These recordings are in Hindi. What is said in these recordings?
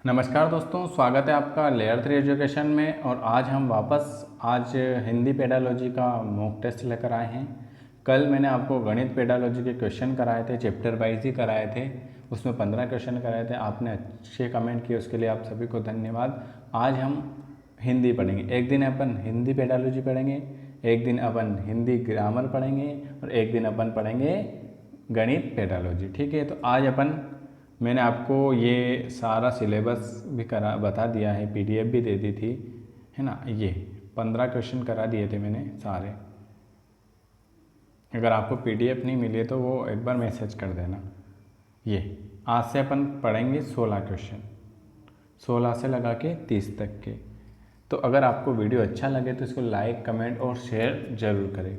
नमस्कार दोस्तों, स्वागत है आपका लेयर 3 एजुकेशन में। और आज हम आज हिंदी पेडालॉजी का मॉक टेस्ट लेकर आए हैं। कल मैंने आपको गणित पेडालॉजी के क्वेश्चन कराए थे, चैप्टर वाइज ही कराए थे। उसमें 15 क्वेश्चन कराए थे, आपने अच्छे कमेंट किए, उसके लिए आप सभी को धन्यवाद। आज हम हिंदी पढ़ेंगे। एक दिन अपन हिंदी पेडालॉजी पढ़ेंगे, एक दिन अपन हिंदी ग्रामर पढ़ेंगे और एक दिन अपन पढ़ेंगे गणित पेडालॉजी। ठीक है, तो आज मैंने आपको ये सारा सिलेबस भी बता दिया है, पीडीएफ भी दे दी थी, है ना। ये 15 क्वेश्चन करा दिए थे मैंने सारे। अगर आपको पीडीएफ नहीं मिली तो वो एक बार मैसेज कर देना। ये आज से अपन पढ़ेंगे 16 क्वेश्चन, 16 से लगा के 30 तक के। तो अगर आपको वीडियो अच्छा लगे तो इसको लाइक, कमेंट और शेयर ज़रूर करें।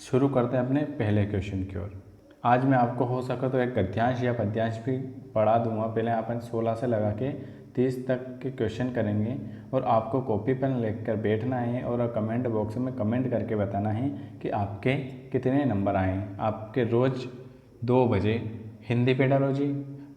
शुरू करते हैं अपने पहले क्वेश्चन की ओर। आज मैं आपको हो सके तो एक गद्यांश या पद्यांश भी पढ़ा दूंगा। पहले अपन 16 से लगा के 30 तक के क्वेश्चन करेंगे और आपको कॉपी पेन लेकर बैठना है और कमेंट बॉक्स में कमेंट करके बताना है कि आपके कितने नंबर आए हैं। आपके रोज़ 2 बजे हिंदी पेडालॉजी,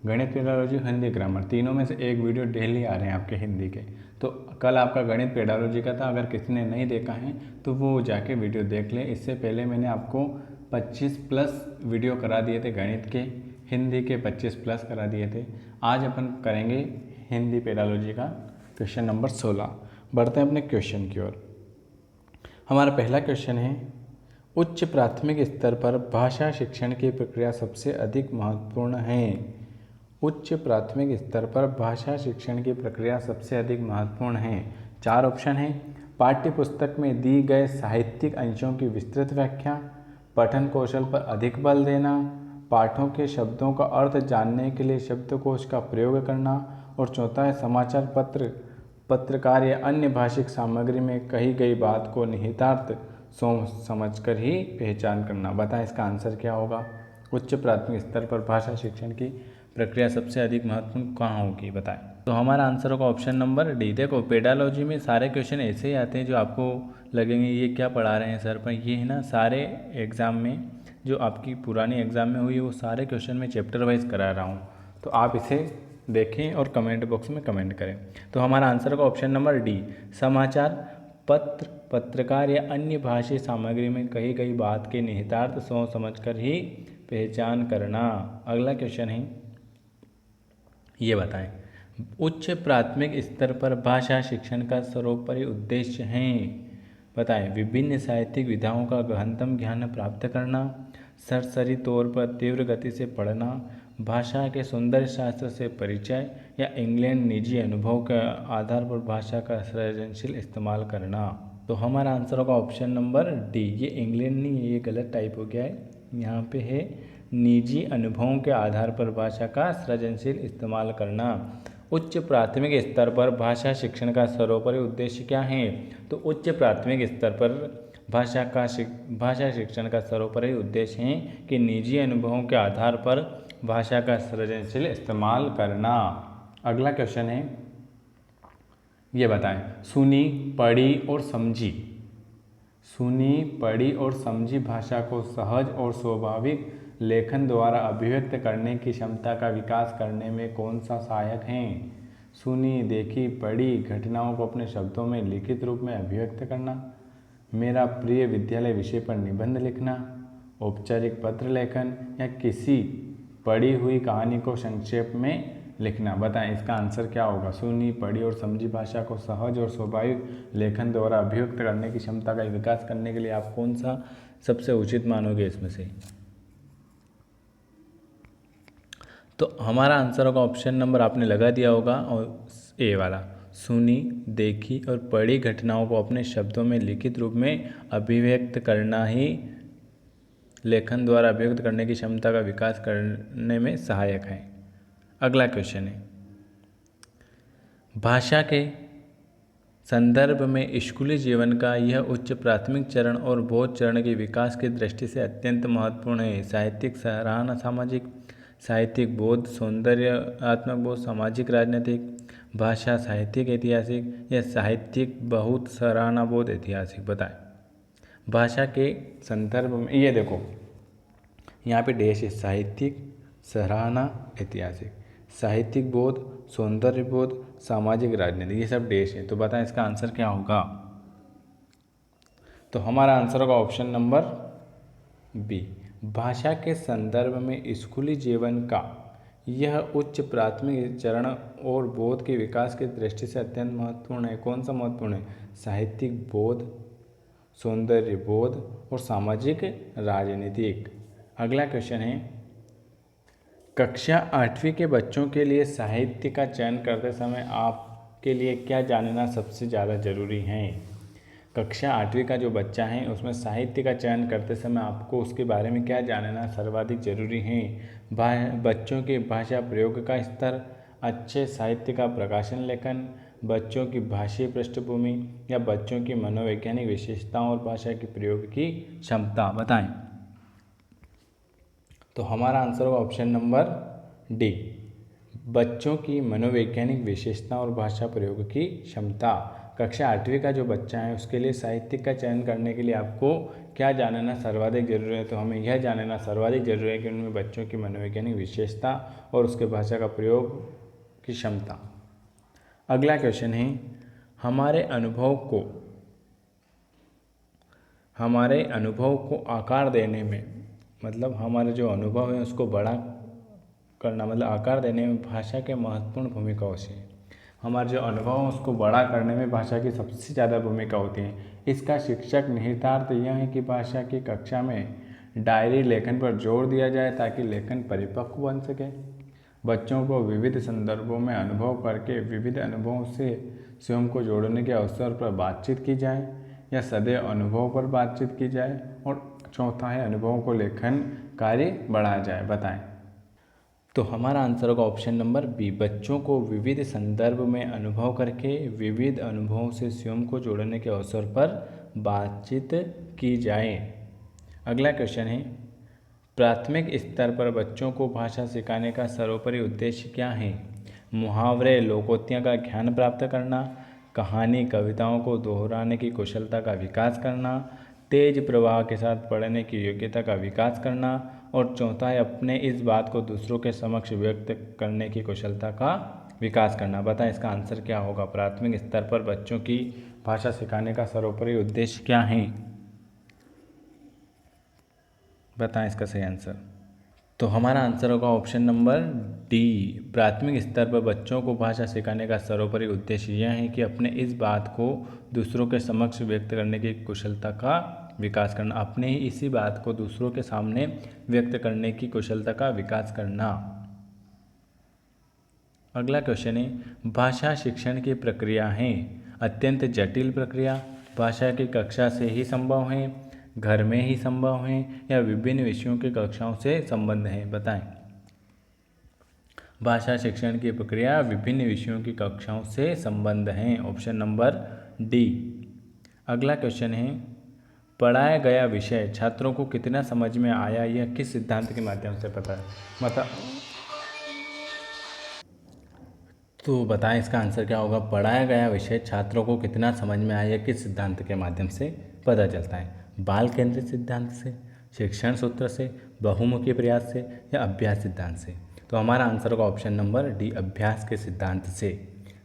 गणित पेडालॉजी, हिंदी ग्रामर, तीनों में से एक वीडियो डेली आ रहे हैं आपके हिंदी के। तो कल आपका गणित पेडालॉजी का था, अगर किसी ने नहीं देखा है तो वो जाके वीडियो देख ले। इससे पहले मैंने आपको 25+ वीडियो करा दिए थे गणित के, हिंदी के 25+ करा दिए थे। आज अपन करेंगे हिंदी पेडालॉजी का क्वेश्चन नंबर 16। बढ़ते हैं अपने क्वेश्चन की ओर। हमारा पहला क्वेश्चन है, उच्च प्राथमिक स्तर पर भाषा शिक्षण की प्रक्रिया सबसे अधिक महत्वपूर्ण है। उच्च प्राथमिक स्तर पर भाषा शिक्षण की प्रक्रिया सबसे अधिक महत्वपूर्ण है। 4 ऑप्शन हैं। पाठ्य पुस्तक में दी गए साहित्यिक अंशों की विस्तृत व्याख्या, पठन कौशल पर अधिक बल देना, पाठों के शब्दों का अर्थ जानने के लिए शब्दकोश का प्रयोग करना, और चौथा है समाचार पत्र, पत्रकार या अन्य भाषिक सामग्री में कही गई बात को निहितार्थ सोच समझकर ही पहचान करना। बताएं इसका आंसर क्या होगा। उच्च प्राथमिक स्तर पर भाषा शिक्षण की प्रक्रिया सबसे अधिक महत्वपूर्ण कहाँ होगी, बताएं। तो हमारा आंसर होगा ऑप्शन नंबर डी। देखो, पेडालॉजी में सारे क्वेश्चन ऐसे ही आते हैं जो आपको लगेंगे ये क्या पढ़ा रहे हैं सर, पर ये है ना, सारे एग्ज़ाम में जो आपकी पुरानी एग्ज़ाम में हुई है वो सारे क्वेश्चन में चैप्टर वाइज करा रहा हूँ। तो आप इसे देखें और कमेंट बॉक्स में कमेंट करें। तो हमारा आंसर होगा ऑप्शन नंबर डी, समाचार पत्र, पत्रकार या अन्य भाषी सामग्री में कही गई बात के निहितार्थ सोच समझकर ही पहचान करना। अगला क्वेश्चन है, ये बताएं, उच्च प्राथमिक स्तर पर भाषा शिक्षण का सर्वोपरि उद्देश्य है। बताएं, विभिन्न साहित्यिक विधाओं का गहनतम ज्ञान प्राप्त करना, सरसरी तौर पर तीव्र गति से पढ़ना, भाषा के सुंदर शास्त्र से परिचय, या इंग्लैंड निजी अनुभव के आधार पर भाषा का सृजनशील इस्तेमाल करना। तो हमारा आंसर होगा ऑप्शन नंबर डी। ये इंग्लैंड नहीं है, ये गलत टाइप हो गया है। यहाँ पे है निजी अनुभवों के आधार पर भाषा का सृजनशील इस्तेमाल करना। उच्च प्राथमिक स्तर पर भाषा शिक्षण का सर्वोपरि उद्देश्य क्या है। तो उच्च प्राथमिक स्तर पर भाषा शिक्षण का सर्वोपरि उद्देश्य है कि निजी अनुभवों के आधार पर भाषा का सृजनशील इस्तेमाल करना। अगला क्वेश्चन है, ये बताएं, सुनी, पढ़ी और समझी, सुनी, पढ़ी और समझी भाषा को सहज और स्वाभाविक लेखन द्वारा अभिव्यक्त करने की क्षमता का विकास करने में कौन सा सहायक है। सुनी, देखी, पढ़ी घटनाओं को अपने शब्दों में लिखित रूप में अभिव्यक्त करना, मेरा प्रिय विद्यालय विषय पर निबंध लिखना, औपचारिक पत्र लेखन, या किसी पढ़ी हुई कहानी को संक्षेप में लिखना। बताएं इसका आंसर क्या होगा। सुनी, पढ़ी और समझी भाषा को सहज और स्वाभाविक लेखन द्वारा अभिव्यक्त करने की क्षमता का विकास करने के लिए आप कौन सा सबसे उचित मानोगे इसमें से। तो हमारा आंसर होगा ऑप्शन नंबर, आपने लगा दिया होगा, और ए वाला, सुनी, देखी और पढ़ी घटनाओं को अपने शब्दों में लिखित रूप में अभिव्यक्त करना ही लेखन द्वारा अभिव्यक्त करने की क्षमता का विकास करने में सहायक है। अगला क्वेश्चन है, भाषा के संदर्भ में स्कूली जीवन का यह उच्च प्राथमिक चरण और बोध चरण के विकास की दृष्टि से अत्यंत महत्वपूर्ण है। साहित्यिक सराहना, साहित्यिक बोध, सौंदर्यात्मक बोध, सामाजिक राजनीतिक, भाषा साहित्यिक ऐतिहासिक, या साहित्यिक बहुत सराहना बोध ऐतिहासिक। बताएं भाषा के संदर्भ में, ये देखो यहाँ पे देश है, साहित्यिक, सराहना, ऐतिहासिक। साहित्यिक बोध, सौंदर्य बोध, सामाजिक राजनीति, ये सब डेश है। तो बताएं इसका आंसर क्या होगा। तो हमारा आंसर होगा ऑप्शन नंबर बी। भाषा के संदर्भ में स्कूली जीवन का यह उच्च प्राथमिक चरण और बोध के विकास की दृष्टि से अत्यंत महत्वपूर्ण है। कौन सा महत्वपूर्ण है? साहित्यिक बोध, सौंदर्य बोध और सामाजिक राजनीतिक। अगला क्वेश्चन है, कक्षा 8वीं के बच्चों के लिए साहित्य का चयन करते समय आपके लिए क्या जानना सबसे ज़्यादा जरूरी है? कक्षा 8वीं का जो बच्चा है उसमें साहित्य का चयन करते समय आपको उसके बारे में क्या जानना सर्वाधिक जरूरी है? बच्चों के भाषा प्रयोग का स्तर, अच्छे साहित्य का प्रकाशन लेखन, बच्चों की भाषाई पृष्ठभूमि या बच्चों की मनोवैज्ञानिक विशेषताओं और भाषा के प्रयोग की क्षमता। बताएं। तो हमारा आंसर होगा ऑप्शन नंबर डी, बच्चों की मनोवैज्ञानिक विशेषता और भाषा प्रयोग की क्षमता। कक्षा 8वीं का जो बच्चा है उसके लिए साहित्य का चयन करने के लिए आपको क्या जानना सर्वाधिक जरूरी है? तो हमें यह जानना सर्वाधिक जरूरी है कि उनमें बच्चों की मनोवैज्ञानिक विशेषता और उसके भाषा का प्रयोग की क्षमता। अगला क्वेश्चन है, हमारे अनुभव को आकार देने में, मतलब हमारे जो अनुभव है उसको बड़ा करना, मतलब आकार देने में भाषा के महत्वपूर्ण भूमिका से, हमारे जो अनुभव है उसको बड़ा करने में भाषा की सबसे ज़्यादा भूमिका होती है। इसका शिक्षक निहितार्थ यह है कि भाषा की कक्षा में डायरी लेखन पर जोर दिया जाए ताकि लेखन परिपक्व बन सके। बच्चों को विविध संदर्भों में अनुभव करके विविध अनुभवों से स्वयं को जोड़ने के अवसर पर बातचीत की जाए या सदैव अनुभव पर बातचीत की जाए। और चौथा है, अनुभवों को लेखन कार्य बढ़ाया जाए। बताएं। तो हमारा आंसर होगा ऑप्शन नंबर बी, बच्चों को विविध संदर्भ में अनुभव करके विविध अनुभवों से स्वयं को जोड़ने के अवसर पर बातचीत की जाए। अगला क्वेश्चन है, प्राथमिक स्तर पर बच्चों को भाषा सिखाने का सर्वोपरि उद्देश्य क्या है? मुहावरे, लोकोक्तियाँ का ज्ञान प्राप्त करना, कहानी कविताओं को दोहराने की कुशलता का विकास करना, तेज प्रवाह के साथ पढ़ने की योग्यता का विकास करना, और चौथा है अपने इस बात को दूसरों के समक्ष व्यक्त करने की कुशलता का विकास करना। बताएं इसका आंसर क्या होगा। प्राथमिक स्तर पर बच्चों की भाषा सिखाने का सर्वोपरि उद्देश्य क्या है? बताएं इसका सही आंसर। तो हमारा आंसर होगा ऑप्शन नंबर डी, प्राथमिक स्तर पर बच्चों को भाषा सिखाने का सर्वोपरि उद्देश्य यह है कि अपने इस बात को दूसरों के समक्ष व्यक्त करने की कुशलता का विकास करना, अपने ही इसी बात को दूसरों के सामने व्यक्त करने की कुशलता का विकास करना। अगला क्वेश्चन है, भाषा शिक्षण की प्रक्रिया है अत्यंत जटिल प्रक्रिया, भाषा की कक्षा से ही संभव है, घर में ही संभव है, या विभिन्न विषयों की कक्षाओं से संबंध है? बताएं। भाषा शिक्षण की प्रक्रिया विभिन्न विषयों की कक्षाओं से संबंध है, ऑप्शन नंबर डी। अगला क्वेश्चन है, पढ़ाया गया विषय छात्रों को कितना समझ में आया, यह किस सिद्धांत के माध्यम से पता है? तो बताएं इसका आंसर क्या होगा। पढ़ाया गया विषय छात्रों को कितना समझ में आया, किस सिद्धांत के माध्यम से पता चलता है? बाल केंद्रित सिद्धांत से, शिक्षण सूत्र से, बहुमुखी प्रयास से, या अभ्यास सिद्धांत से? तो हमारा आंसर होगा ऑप्शन नंबर डी, अभ्यास के सिद्धांत से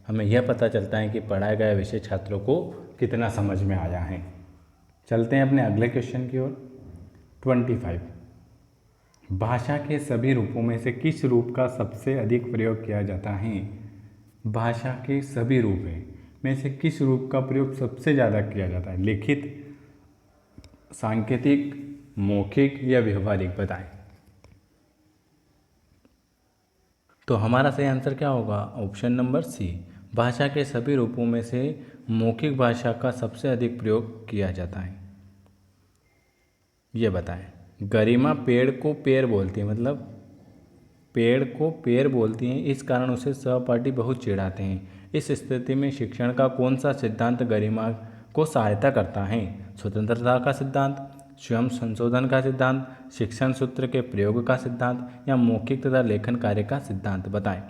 हमें यह पता चलता है कि पढ़ाया गया विषय छात्रों को कितना समझ में आया है। चलते हैं अपने अगले क्वेश्चन की ओर। 25, भाषा के सभी रूपों में से किस रूप का सबसे अधिक प्रयोग किया जाता है? भाषा के सभी रूप में से किस रूप का प्रयोग सबसे ज़्यादा किया जाता है? लिखित, सांकेतिक, मौखिक, या व्यवहारिक? बताएं। तो हमारा सही आंसर क्या होगा? ऑप्शन नंबर सी, भाषा के सभी रूपों में से मौखिक भाषा का सबसे अधिक प्रयोग किया जाता है। ये बताएं। गरिमा पेड़ को पेड़ बोलती है, मतलब पेड़ को पेड़ बोलती हैं, इस कारण उसे सहपाठी बहुत चिढ़ाते हैं। इस स्थिति में शिक्षण का कौन सा सिद्धांत गरिमा को सहायता करता है? स्वतंत्रता का सिद्धांत, स्वयं संशोधन का सिद्धांत, शिक्षण सूत्र के प्रयोग का सिद्धांत, या मौखिक तथा लेखन कार्य का सिद्धांत? बताएं।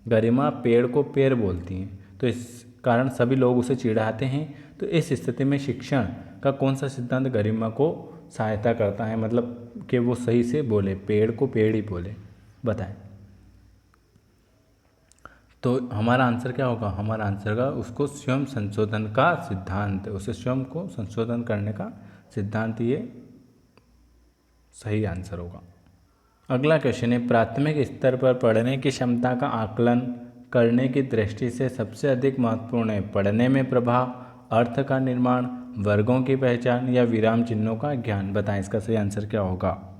गरिमा पेड़ को पेड़ बोलती हैं तो इस कारण सभी लोग उसे चिढ़ाते हैं, तो इस स्थिति में शिक्षण का कौन सा सिद्धांत गरिमा को सहायता करता है, मतलब कि वो सही से बोले, पेड़ को पेड़ ही बोले? बताएं। तो हमारा आंसर क्या होगा, हमारा आंसर का उसको स्वयं संशोधन का सिद्धांत, उसे स्वयं को संशोधन करने का सिद्धांत, ये सही आंसर होगा। अगला क्वेश्चन है, प्राथमिक स्तर पर पढ़ने की क्षमता का आकलन करने की दृष्टि से सबसे अधिक महत्वपूर्ण है पढ़ने में प्रभाव, अर्थ का निर्माण, वर्गों की पहचान या विराम चिन्हों का ज्ञान। बताएं इसका सही आंसर क्या होगा।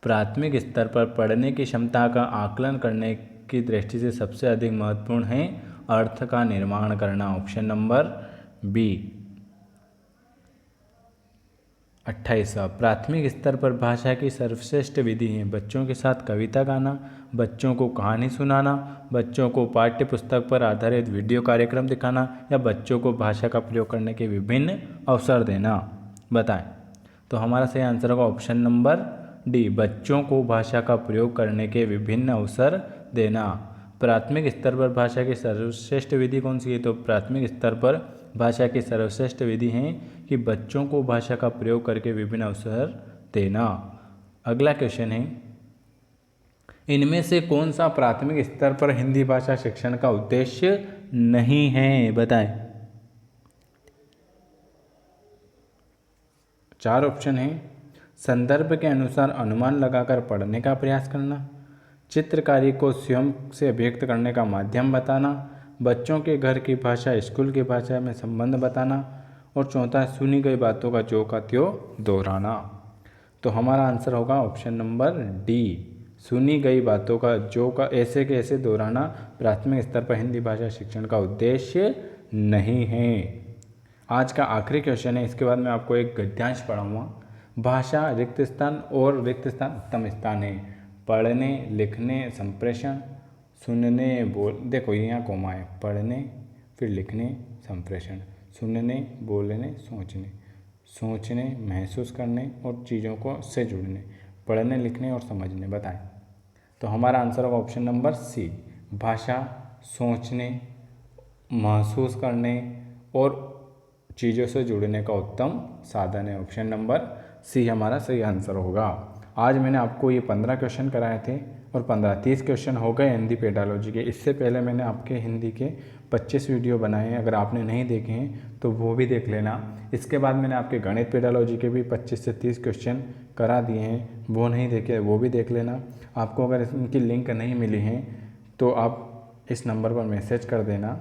प्राथमिक स्तर पर पढ़ने की क्षमता का आकलन करने की दृष्टि से सबसे अधिक महत्वपूर्ण है अर्थ का निर्माण करना। Option number B. 28वां, प्राथमिक स्तर पर भाषा की सर्वश्रेष्ठ विधि है बच्चों के साथ कविता गाना, बच्चों को कहानी सुनाना, बच्चों को पाठ्य पुस्तक पर आधारित वीडियो कार्यक्रम दिखाना या बच्चों को भाषा का प्रयोग करने के विभिन्न अवसर देना। बताएं। तो हमारा सही आंसर होगा ऑप्शन नंबर डी, बच्चों को भाषा का प्रयोग करने के विभिन्न अवसर देना। प्राथमिक स्तर पर भाषा की सर्वश्रेष्ठ विधि कौन सी है, तो प्राथमिक स्तर पर भाषा की सर्वश्रेष्ठ विधि है कि बच्चों को भाषा का प्रयोग करके विभिन्न अवसर देना। अगला क्वेश्चन है, इनमें से कौन सा प्राथमिक स्तर पर हिंदी भाषा शिक्षण का उद्देश्य नहीं है। बताएं। 4 ऑप्शन है, संदर्भ के अनुसार अनुमान लगाकर पढ़ने का प्रयास करना, चित्रकारी को स्वयं से व्यक्त करने का माध्यम बताना, बच्चों के घर की भाषा स्कूल की भाषा में संबंध बताना, और चौथा सुनी गई बातों का जो का त्यों दोहराना। तो हमारा आंसर होगा ऑप्शन नंबर डी, सुनी गई बातों का जो का ऐसे के ऐसे दोहराना प्राथमिक स्तर पर हिंदी भाषा शिक्षण का उद्देश्य नहीं है। आज का आखिरी क्वेश्चन है, इसके बाद मैं आपको एक गद्यांश पढ़ाऊँगा। भाषा रिक्त स्थान और रिक्त स्थान उत्तम स्थान है। पढ़ने, लिखने, संप्रेषण, सुनने, बोल, देखो यहाँ कोमा है, पढ़ने फिर लिखने, संप्रेषण, सुनने, बोलने, सोचने, सोचने, महसूस करने और चीज़ों को से जुड़ने, पढ़ने, लिखने और समझने। बताएं। तो हमारा आंसर होगा ऑप्शन नंबर सी, भाषा सोचने, महसूस करने और चीज़ों से जुड़ने का उत्तम साधन है। ऑप्शन नंबर सी हमारा सही आंसर होगा। आज मैंने आपको ये 15 क्वेश्चन कराए थे और 15-30 क्वेश्चन हो गए हिंदी पेडालॉजी के। इससे पहले मैंने आपके हिंदी के 25 वीडियो बनाए हैं, अगर आपने नहीं देखे हैं तो वो भी देख लेना। इसके बाद मैंने आपके गणित पेडालॉजी के भी 25 से 30 क्वेश्चन करा दिए हैं, वो नहीं देखे वो भी देख लेना। आपको अगर इनकी लिंक नहीं मिली है तो आप इस नंबर पर मैसेज कर देना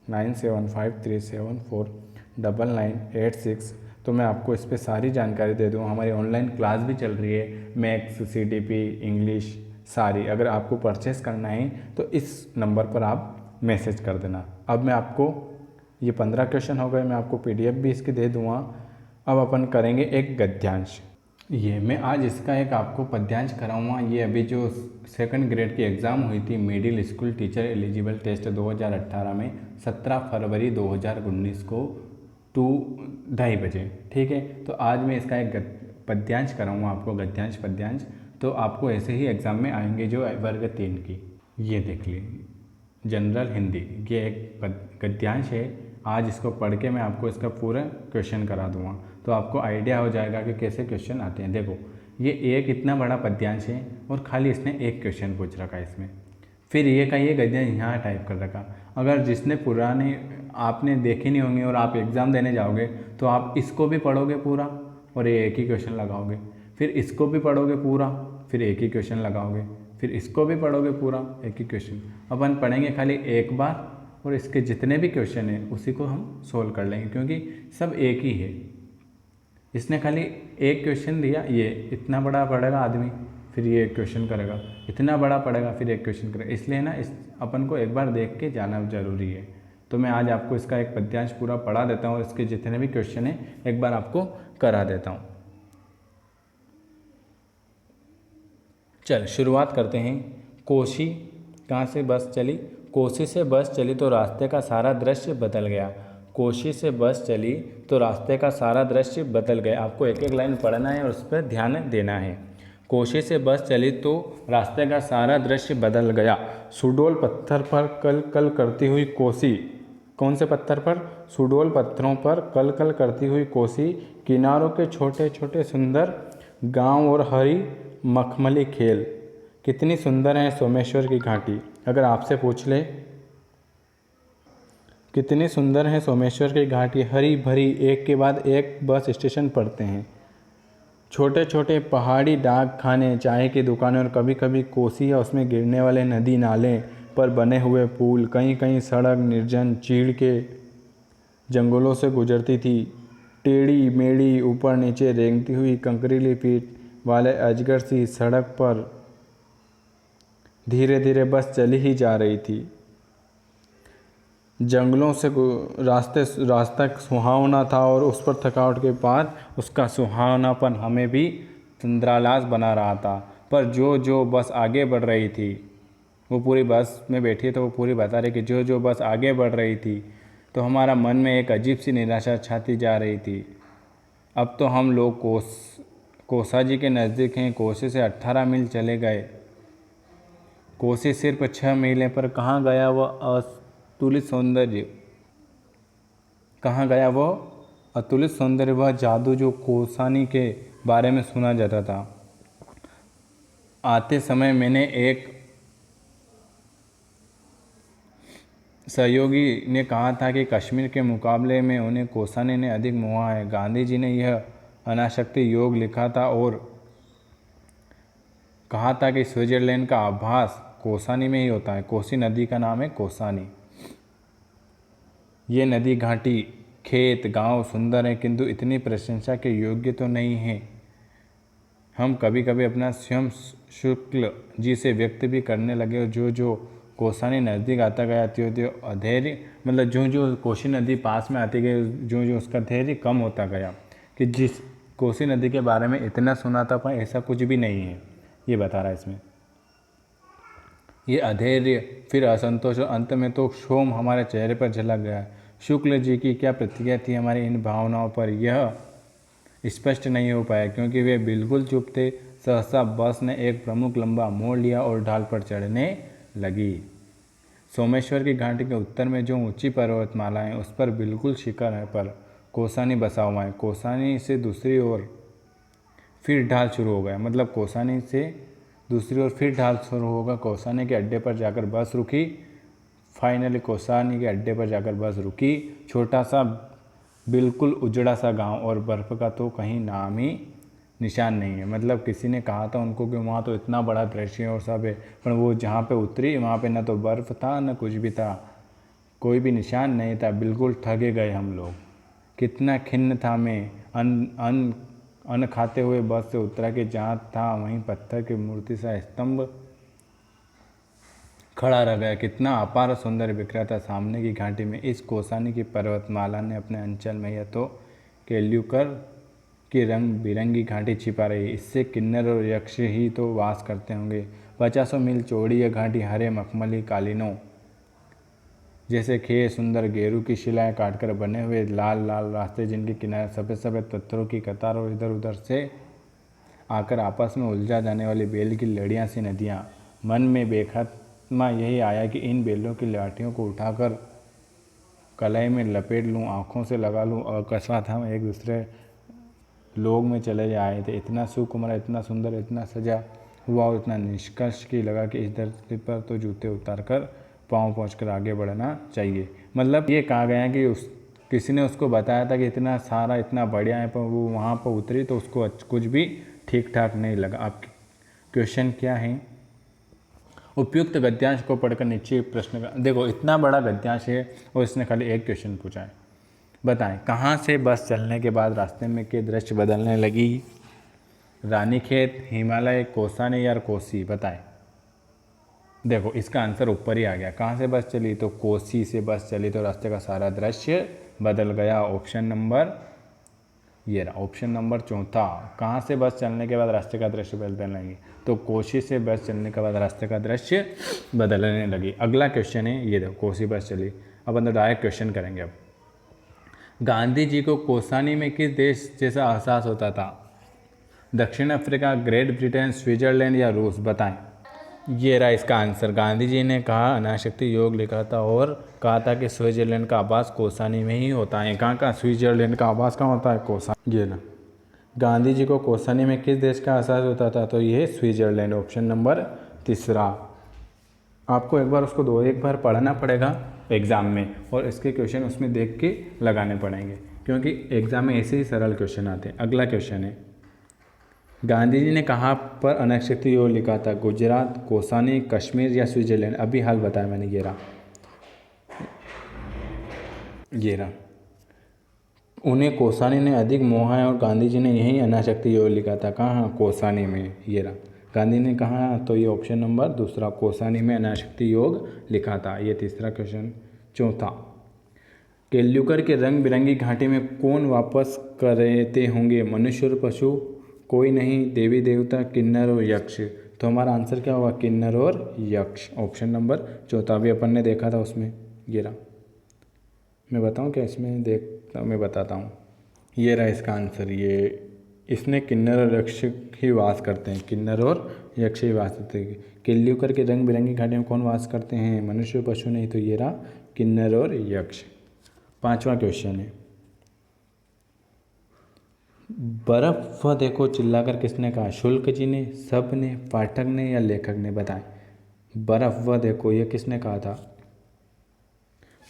9753749986, तो मैं आपको इस पर सारी जानकारी दे दूँ। हमारी ऑनलाइन क्लास भी चल रही है, मैथ्स, CDP, इंग्लिश सारी। अगर आपको परचेस करना है तो इस नंबर पर आप मैसेज कर देना। अब मैं आपको ये 15 क्वेश्चन हो गए, मैं आपको PDF भी इसके दे दूँगा। अब अपन करेंगे एक गद्यांश। ये मैं आज इसका एक आपको पद्यांश कराऊँगा। ये अभी जो 2nd ग्रेड की एग्ज़ाम हुई थी middle school teacher eligible test 2018 में 17 फरवरी 2019 को 2:30 बजे, ठीक है। तो आज मैं इसका एक पद्यांश कराऊंगा आपको, गद्यांश पद्यांश। तो आपको ऐसे ही एग्ज़ाम में आएंगे जो वर्ग 3 की। ये देख लीजिए, जनरल हिंदी, ये एक गद्यांश है। आज इसको पढ़ के मैं आपको इसका पूरा क्वेश्चन करा दूंगा, तो आपको आइडिया हो जाएगा कि कैसे क्वेश्चन आते हैं। देखो, ये एक इतना बड़ा पद्यांश है और खाली इसने एक क्वेश्चन पूछ रखा है इसमें, फिर ये का ये गद्यांश यहाँ टाइप कर रखा। अगर जिसने पुराने आपने देखे नहीं होंगे और आप एग्ज़ाम देने जाओगे तो आप इसको भी पढ़ोगे पूरा और ये एक ही क्वेश्चन लगाओगे, फिर इसको भी पढ़ोगे पूरा, फिर एक ही क्वेश्चन लगाओगे, फिर इसको भी पढ़ोगे पूरा, एक ही क्वेश्चन। अपन पढ़ेंगे खाली एक बार और इसके जितने भी क्वेश्चन हैं उसी को हम सोल्व कर लेंगे, क्योंकि सब एक ही है। इसने खाली एक क्वेश्चन दिया, ये इतना बड़ा पढ़ेगा आदमी, फिर ये एक क्वेश्चन करेगा, इतना बड़ा पढ़ेगा, फिर एक क्वेश्चन करेगा। इसलिए ना इस अपन को एक बार देख के जाना ज़रूरी है। तो मैं आज आपको इसका एक पद्यांश पूरा पढ़ा देता हूँ और इसके जितने भी क्वेश्चन हैं एक बार आपको करा देता हूँ। चल शुरुआत करते हैं। कोसी कहाँ से बस चली, कोसी से बस चली तो रास्ते का सारा दृश्य बदल गया। कोसी से बस चली तो रास्ते का सारा दृश्य बदल गया। आपको एक एक लाइन पढ़ना है और उस पर ध्यान देना है। कोसी से बस चली तो रास्ते का सारा दृश्य बदल गया। सुडोल पत्थर पर कल कल करती हुई कोसी, कौन से पत्थर पर, सुडोल पत्थरों पर कल कल करती हुई कोसी, किनारों के छोटे छोटे सुंदर गांव और हरी मखमली खेल, कितनी सुंदर है सोमेश्वर की घाटी। अगर आपसे पूछ ले कितनी सुंदर है सोमेश्वर की घाटी, हरी भरी, एक के बाद एक बस स्टेशन पड़ते हैं, छोटे छोटे पहाड़ी डाक खाने, चाय की दुकानें और कभी कभी कोसी या उसमें गिरने वाले नदी नाले पर बने हुए पुल, कहीं कहीं सड़क निर्जन चीड़ के जंगलों से गुजरती थी, टेढ़ी मेढ़ी ऊपर नीचे रेंगती हुई कंकरीली पीठ वाले अजगर सी सड़क पर धीरे धीरे बस चली ही जा रही थी। जंगलों से रास्ता सुहावना था और उस पर थकावट के बाद उसका सुहावनापन हमें भी तंद्रालास बना रहा था। पर जो जो बस आगे बढ़ रही थी, वो पूरी बस में बैठी तो वो पूरी बता रही कि जो जो बस आगे बढ़ रही थी तो हमारा मन में एक अजीब सी निराशा छाती जा रही थी। अब तो हम लोग कोसा जी के नज़दीक हैं। कोसी से 18 मील चले गए। कोसी सिर्फ 6 मील पर कहाँ गया वह अतुलित सौंदर्य, कहाँ गया वो अतुलित सौंदर्य, वह जादू जो कोसानी के बारे में सुना जाता था। आते समय मैंने एक सहयोगी ने कहा था कि कश्मीर के मुकाबले में उन्हें कोसानी ने अधिक मोहा है। गांधी जी ने यह अनासक्ति योग लिखा था और कहा था कि स्विट्जरलैंड का आभास कोसानी में ही होता है। कोसी नदी का नाम है कोसानी। ये नदी घाटी, खेत, गांव सुंदर है किंतु इतनी प्रशंसा के योग्य तो नहीं है। हम कभी कभी अपना स्वयं शुक्ल जी से व्यक्त भी करने लगे और जो जो कोसानी नज़दीक आता गया त्यों त्यों अधैर्य, मतलब जो जो कोसी नदी पास में आती गई जो जो उसका धैर्य कम होता गया कि जिस कोसी नदी के बारे में इतना सुना था पर ऐसा कुछ भी नहीं है, ये बता रहा है इसमें। ये अधैर्य, फिर असंतोष और अंत में तो क्षोभ हमारे चेहरे पर झलक गया। शुक्ल जी की क्या प्रतिक्रिया थी हमारी इन भावनाओं पर, यह स्पष्ट नहीं हो पाया क्योंकि वे बिल्कुल चुप थे। सहसा बस ने एक प्रमुख लंबा मोड़ लिया और ढाल पर चढ़ने लगी। सोमेश्वर की घाटी के उत्तर में जो ऊंची पर्वतमाला है उस पर बिल्कुल शिखर है पर कोसानी बसा हुआ है। कोसानी से दूसरी ओर फिर ढाल शुरू हो गया, मतलब कोसानी से दूसरी ओर फिर ढाल शुरू होगा। कोसानी के अड्डे पर जाकर बस रुकी। फाइनली कोसानी के अड्डे पर जाकर बस रुकी। छोटा सा बिल्कुल उजड़ा सा गांव और बर्फ़ का तो कहीं नाम ही निशान नहीं है। मतलब किसी ने कहा था उनको कि वहाँ तो इतना बड़ा दृश्य है और सब है, पर वो जहाँ पे उतरी वहाँ पे न तो बर्फ़ था न कुछ भी था, कोई भी निशान नहीं था। बिल्कुल ठगे गए हम लोग। कितना खिन्न था मैं। अन्न खाते हुए बस से उतरा कि जहाँ था वहीं पत्थर की मूर्ति सा स्तंभ खड़ा रह गया। कितना अपार सौंदर्य बिखरा था सामने की घाटी में। इस कोसानी की पर्वतमाला ने अपने अंचल में यह तो केल्यूकर की रंग बिरंगी घाटी छिपा रही। इससे किन्नर और यक्ष ही तो वास करते होंगे। 50 मील चौड़ी यह घाटी हरे मखमली कालीनों जैसे खेत, सुंदर गेरू की शिलाएं काटकर बने हुए लाल लाल रास्ते, जिनके किनारे सफ़ेद सफ़ेद पत्थरों की कतार और इधर उधर से आकर आपस में उलझा जाने वाली बेल की लड़ियाँ सी नदियाँ। मन में बेखत्मा यही आया कि इन बेलों की लाठियों को उठाकर कलाई में लपेट लूँ, आँखों से लगा लूँ और अकस्मात हम एक दूसरे लोग में चले आए थे। इतना सुकुमार, इतना सुंदर, इतना सजा हुआ और इतना निष्कर्ष की लगा कि इस धरती पर तो जूते उतार कर पाँव पहुँचकर आगे बढ़ना चाहिए। मतलब ये कहा गया कि किसी ने उसको बताया था कि इतना सारा इतना बढ़िया है, पर वो वहाँ पर उतरी तो उसको कुछ भी ठीक ठाक नहीं लगा। आपके क्वेश्चन क्या है? उपयुक्त गद्यांश को पढ़कर नीचे प्रश्न का, देखो इतना बड़ा गद्यांश है और इसने खाली एक क्वेश्चन पूछा है। बताएं कहाँ से बस चलने के बाद रास्ते में के दृश्य बदलने लगी? रानीखेत, हिमालय, कोसानी या कोसी? बताएं। देखो इसका आंसर ऊपर ही आ गया। कहाँ से बस चली? तो कोसी से बस चली तो रास्ते का सारा दृश्य बदल गया। ऑप्शन नंबर ये रहा, ऑप्शन नंबर चौथा। कहाँ से बस चलने के बाद रास्ते का दृश्य बदलने लगी? तो कोसी से बस चलने के बाद रास्ते का दृश्य बदलने लगी। अगला क्वेश्चन है ये, देखो कोसी बस चली। अब अंदर डायरेक्ट क्वेश्चन करेंगे। अब गांधी जी को कोसानी में किस देश जैसा एहसास होता था? दक्षिण अफ्रीका, ग्रेट ब्रिटेन, स्विट्जरलैंड या रूस? बताएं। ये रहा इसका आंसर। गांधी जी ने कहा अनासक्ति योग लिखा था और कहा था कि स्विट्जरलैंड का आवास कोसानी में ही होता है। कहाँ का? स्विट्जरलैंड का आवास कहाँ होता है? कोसानी। ये ना, गांधी जी को कोसानी में किस देश का एहसास होता था? तो ये स्विट्जरलैंड, ऑप्शन नंबर तीसरा। आपको एक बार उसको 2-1 बार पढ़ना पड़ेगा एग्ज़ाम में, और इसके क्वेश्चन उसमें देख के लगाने पड़ेंगे, क्योंकि एग्ज़ाम में ऐसे ही सरल क्वेश्चन आते हैं। अगला क्वेश्चन है, गांधी जी ने कहाँ पर अनाशक्ति योग लिखा था? गुजरात, कौसानी, कश्मीर या स्विट्ज़रलैंड? अभी हाल बताया मैंने, ये रहा। उन्हें कौसानी ने अधिक मोहा है और गांधी जी ने यही अनाशक्ति योग लिखा था। कहाँ? कौसानी में। ये रहा। गांधी ने कहा, तो ये ऑप्शन नंबर दूसरा, कौसानी में अनाशक्ति योग लिखा था। ये तीसरा क्वेश्चन। चौथा, केल्यूकर के रंग बिरंगी घाटी में कौन वापस करते होंगे? मनुष्य और पशु? कोई नहीं। देवी देवता, किन्नर और यक्ष? तो हमारा आंसर क्या होगा? किन्नर और यक्ष। ऑप्शन नंबर चौथा भी अपन ने देखा था उसमें। ये रहा। मैं बताऊं क्या इसमें? मैं बताता हूँ। ये रहा इसका आंसर। ये इसने किन्नर और यक्ष ही वास करते हैं। किन्नर और यक्ष ही वास करते हैं। केल्यूकर के रंग बिरंगी घाटी में कौन वास करते हैं? मनुष्य और पशु नहीं। तो ये रहा, किन्नर और यक्ष। पांचवा क्वेश्चन है, बर्फ व देखो चिल्लाकर किसने कहा? शुल्क जी ने, सब ने, पाठक ने या लेखक ने? बताएं। बर्फ व देखो ये किसने कहा था?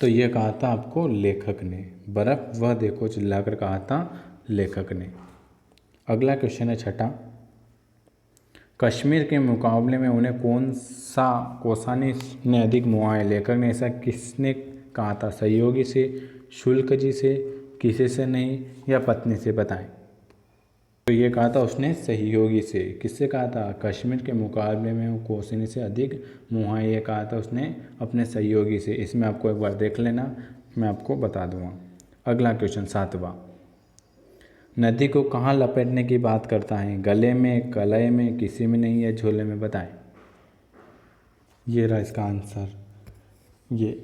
तो ये कहा था आपको लेखक ने। बर्फ व देखो चिल्लाकर कहा था लेखक ने। अगला क्वेश्चन है छठा, कश्मीर के मुकाबले में उन्हें कौन सा कौसानी ने अधिक मोहा है? लेखक ने ऐसा किसने कहा था? सहयोगी से, शुल्क जी से, किसी से नहीं या पत्नी से? बताएं। तो ये कहा था उसने सहयोगी से। किससे कहा था? कश्मीर के मुकाबले में वो कौसानी से अधिक मोहा है, ये कहा था उसने अपने सहयोगी से। इसमें आपको एक बार देख लेना, मैं आपको बता दूंगा। अगला क्वेश्चन सातवां, नदी को कहाँ लपेटने की बात करता है? गले में, कलाई में, किसी में नहीं या झोले में? बताएं। ये रहा इसका आंसर। ये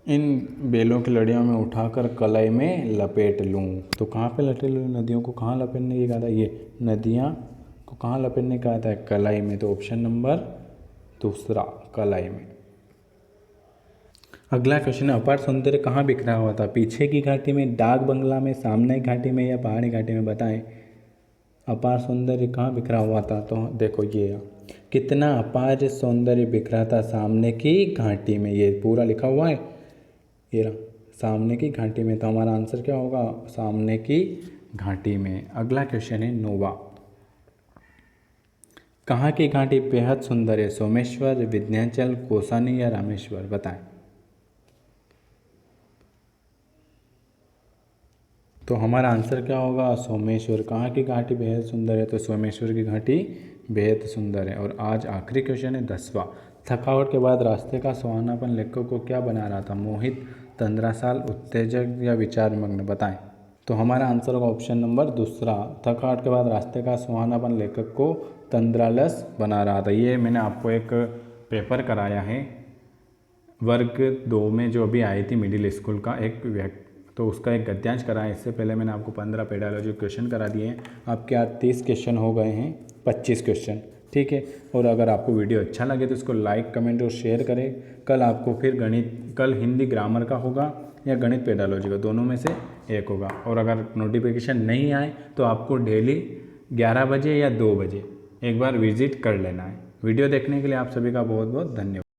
इन बेलों की लड़ियों में उठाकर कलाई में लपेट लूँ। तो कहाँ पे लपेट लूँ? नदियों को कहाँ लपेटने की कहा था? ये नदियाँ को कहाँ लपेटने का आता है? कलाई में। तो ऑप्शन नंबर दूसरा, कलाई में। अगला क्वेश्चन है, अपार सौंदर्य कहाँ बिखरा हुआ था? पीछे की घाटी में, डाक बंगला में, सामने की घाटी में या पहाड़ी घाटी में? बताएं। अपार सौंदर्य कहाँ बिखरा हुआ था? तो देखो ये, कितना अपार सौंदर्य बिखरा था सामने की घाटी में। ये पूरा लिखा हुआ है, ये रहा, सामने की घाटी में। तो हमारा आंसर क्या होगा? सामने की घाटी में। अगला क्वेश्चन है नौवां, कहाँ की घाटी बेहद सुंदर है? सोमेश्वर, विंध्याचल, कौसानी या रामेश्वर? बताएं। तो हमारा आंसर क्या होगा? सोमेश्वर। कहाँ की घाटी बेहद सुंदर है? तो सोमेश्वर की घाटी बेहद सुंदर है। और आज आखिरी क्वेश्चन है 10वां, थकावट के बाद रास्ते का सुहानापन लेखक को क्या बना रहा था? मोहित, तंद्रासाल, उत्तेजक या विचार मग्न? बताएं। तो हमारा आंसर होगा ऑप्शन नंबर दूसरा, थकावट के बाद रास्ते का सुहानापन लेखक को तंद्रालस बना रहा था। ये मैंने आपको एक पेपर कराया है वर्ग 2 में, जो अभी आई थी मिडिल स्कूल का एक तो उसका एक गद्यांश कराया। इससे पहले मैंने आपको 15 पेडालॉजी क्वेश्चन करा दिए हैं। आपके आज 30 क्वेश्चन हो गए हैं, 25 क्वेश्चन। ठीक है। और अगर आपको वीडियो अच्छा लगे तो इसको लाइक, कमेंट और शेयर करें। कल आपको फिर कल हिंदी ग्रामर का होगा या गणित पेडालॉजी का, दोनों में से एक होगा। और अगर नोटिफिकेशन नहीं आए तो आपको डेली 11 बजे या 2 बजे एक बार विजिट कर लेना है। वीडियो देखने के लिए आप सभी का बहुत बहुत धन्यवाद।